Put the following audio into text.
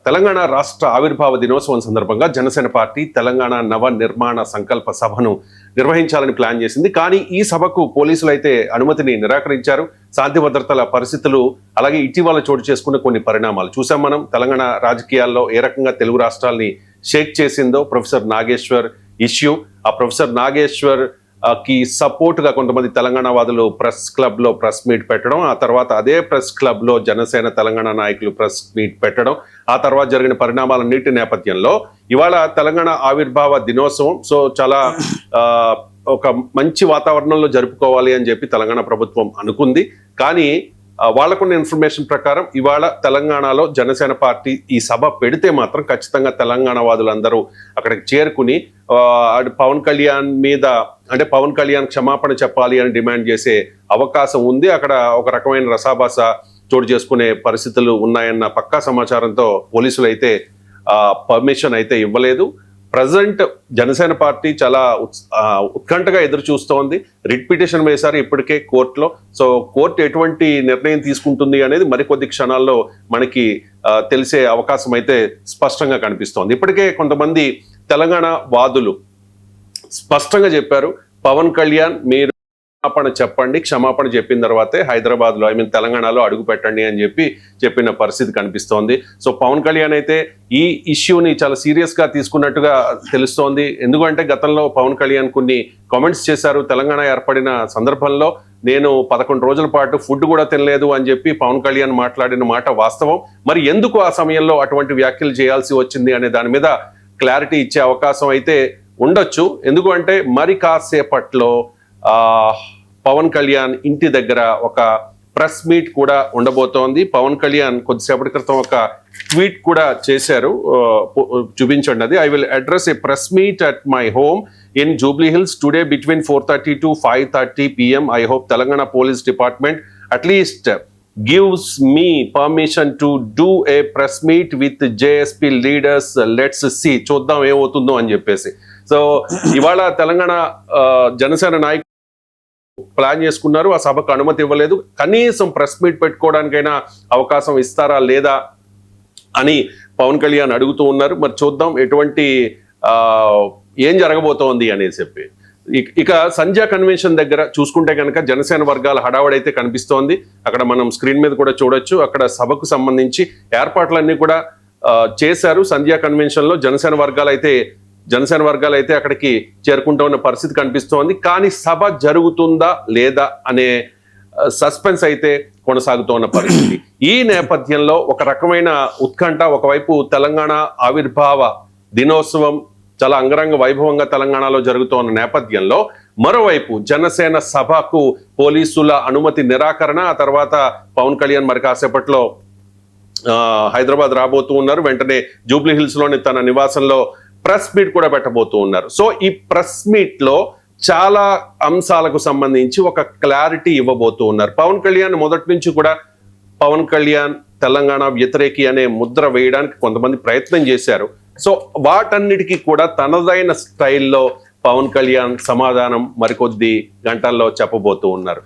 తెలంగాణ రాష్ట్ర ఆవిర్భావ దినోత్సవం సందర్భంగా జనసేన పార్టీ తెలంగాణ నవ నిర్మాణ సంకల్ప సభను నిర్వహించాలని ప్లాన్ చేసింది. కానీ ఈ సభకు పోలీసులు అయితే అనుమతిని నిరాకరించారు. శాంతి భద్రతల పరిస్థితులు అలాగే ఇటీవల చోటు చేసుకున్న కొన్ని పరిణామాలు చూసాం. మనం తెలంగాణ రాజకీయాల్లో ఏ రకంగా తెలుగు రాష్ట్రాల్ని షేక్ చేసిందో ప్రొఫెసర్ నాగేశ్వర్ ఇష్యూ. ఆ ప్రొఫెసర్ నాగేశ్వర్ కి సపోర్ట్ గా కొంతమంది తెలంగాణ వాదులు ప్రెస్ క్లబ్ లో ప్రెస్ మీట్ పెట్టడం, ఆ తర్వాత అదే ప్రెస్ క్లబ్ లో జనసేన తెలంగాణ నాయకులు ప్రెస్ మీట్ పెట్టడం, ఆ తర్వాత జరిగిన పరిణామాలన్నిటి నేపథ్యంలో ఇవాళ తెలంగాణ ఆవిర్భావ దినోత్సవం. సో చాలా ఒక మంచి వాతావరణంలో జరుపుకోవాలి అని చెప్పి తెలంగాణ ప్రభుత్వం అనుకుంది. కానీ వాళ్ళకున్న ఇన్ఫర్మేషన్ ప్రకారం ఇవాళ తెలంగాణలో జనసేన పార్టీ ఈ సభ పెడితే మాత్రం ఖచ్చితంగా తెలంగాణ వాదులందరూ అక్కడికి చేరుకుని పవన్ కళ్యాణ్ మీద అంటే పవన్ కళ్యాణ్ క్షమాపణ చెప్పాలి అని డిమాండ్ చేసే అవకాశం ఉంది. అక్కడ ఒక రకమైన రసాభాస చోటు చేసుకునే పరిస్థితులు ఉన్నాయన్న పక్కా సమాచారంతో పోలీసులు అయితే పర్మిషన్ అయితే ఇవ్వలేదు. ప్రజెంట్ జనసేన పార్టీ చాలా ఉత్కంఠగా ఎదురు చూస్తోంది. రిట్ పిటిషన్ వేశారు ఇప్పటికే కోర్టులో. సో కోర్టు ఎటువంటి నిర్ణయం తీసుకుంటుంది అనేది మరికొద్ది క్షణాల్లో మనకి తెలిసే అవకాశం అయితే స్పష్టంగా కనిపిస్తోంది. ఇప్పటికే కొంతమంది తెలంగాణ వాదులు స్పష్టంగా చెప్పారు, పవన్ కళ్యాణ్ మీరు క్షమాపణ చెప్పండి, క్షమాపణ చెప్పిన తర్వాతే హైదరాబాద్లో తెలంగాణలో అడుగు పెట్టండి అని చెప్పిన పరిస్థితి కనిపిస్తోంది. సో పవన్ కళ్యాణ్ అయితే ఈ ఇష్యూని చాలా సీరియస్ గా తీసుకున్నట్టుగా తెలుస్తోంది. ఎందుకంటే గతంలో పవన్ కళ్యాణ్ కొన్ని కామెంట్స్ చేశారు. తెలంగాణ ఏర్పడిన సందర్భంలో నేను 11 రోజుల పాటు ఫుడ్ కూడా తినలేదు అని చెప్పి పవన్ కళ్యాణ్ మాట్లాడిన మాట వాస్తవం. మరి ఎందుకు ఆ సమయంలో అటువంటి వ్యాఖ్యలు చేయాల్సి వచ్చింది అనే దాని మీద క్లారిటీ ఇచ్చే అవకాశం అయితే ఉండొచ్చు. ఎందుకు అంటే మరి కాసేపట్లో పవన్ కళ్యాణ్ ఇంటి దగ్గర ఒక ప్రెస్ మీట్ కూడా ఉండబోతోంది. పవన్ కళ్యాణ్ కొద్దిసేపటి క్రితం ఒక ట్వీట్ కూడా చేశారు, చూపించండి అది. I will address A press meet at my home in Jubilee hills today between 4:30 to 5:30 PM. I hope Telangana police department at least gives me permission to do a press meet with JSP leaders. Let's see, చూద్దాం ఏమవుతుందో అని చెప్పేసి. So ఇవాళ తెలంగాణ జనసేన నాయకులు plan చేసుకున్నారు, ఆ సభకు అనుమతి ఇవ్వలేదు. కనీసం ప్రెస్ మీట్ పెట్టుకోవడానికైనా అవకాశం ఇస్తారా లేదా అని పవన్ కళ్యాణ్ అడుగుతూ ఉన్నారు. మరి చూద్దాం ఎటువంటి ఏం జరగబోతోంది అనేసి చెప్పి. ఇక సంధ్యా కన్వెన్షన్ దగ్గర చూసుకుంటే కనుక జనసేన వర్గాల హడావడైతే కనిపిస్తోంది. అక్కడ మనం స్క్రీన్ మీద కూడా చూడొచ్చు. అక్కడ సభకు సంబంధించి ఏర్పాట్లన్నీ కూడా చేశారు. సంధ్యా కన్వెన్షన్ లో జనసేన వర్గాలు అయితే అక్కడికి చేరుకుంటూ ఉన్న పరిస్థితి కనిపిస్తోంది. కానీ సభ జరుగుతుందా లేదా అనే సస్పెన్స్ అయితే కొనసాగుతున్న పరిస్థితి. ఈ నేపథ్యంలో ఒక రకమైన ఉత్కంఠ, ఒకవైపు తెలంగాణ ఆవిర్భావ దినోత్సవం చాలా అంగరంగ వైభవంగా తెలంగాణలో జరుగుతున్న నేపథ్యంలో మరోవైపు జనసేన సభకు పోలీసుల అనుమతి నిరాకరణ, ఆ తర్వాత పవన్ కళ్యాణ్ మరి కాసేపట్లో హైదరాబాద్ రాబోతూ ఉన్నారు. వెంటనే జూబ్లీ హిల్స్ లోని తన నివాసంలో ప్రెస్ మీట్ కూడా పెట్టబోతూ ఉన్నారు. సో ఈ ప్రెస్ మీట్ లో చాలా అంశాలకు సంబంధించి ఒక క్లారిటీ ఇవ్వబోతూ ఉన్నారు. పవన్ కళ్యాణ్ మొదటి నుంచి కూడా పవన్ కళ్యాణ్ తెలంగాణ వ్యతిరేకి అనే ముద్ర వేయడానికి కొంతమంది ప్రయత్నం చేశారు. సో వాటన్నిటికీ కూడా తనదైన స్టైల్లో పవన్ కళ్యాణ్ సమాధానం మరికొద్ది గంటల్లో చెప్పబోతూ ఉన్నారు.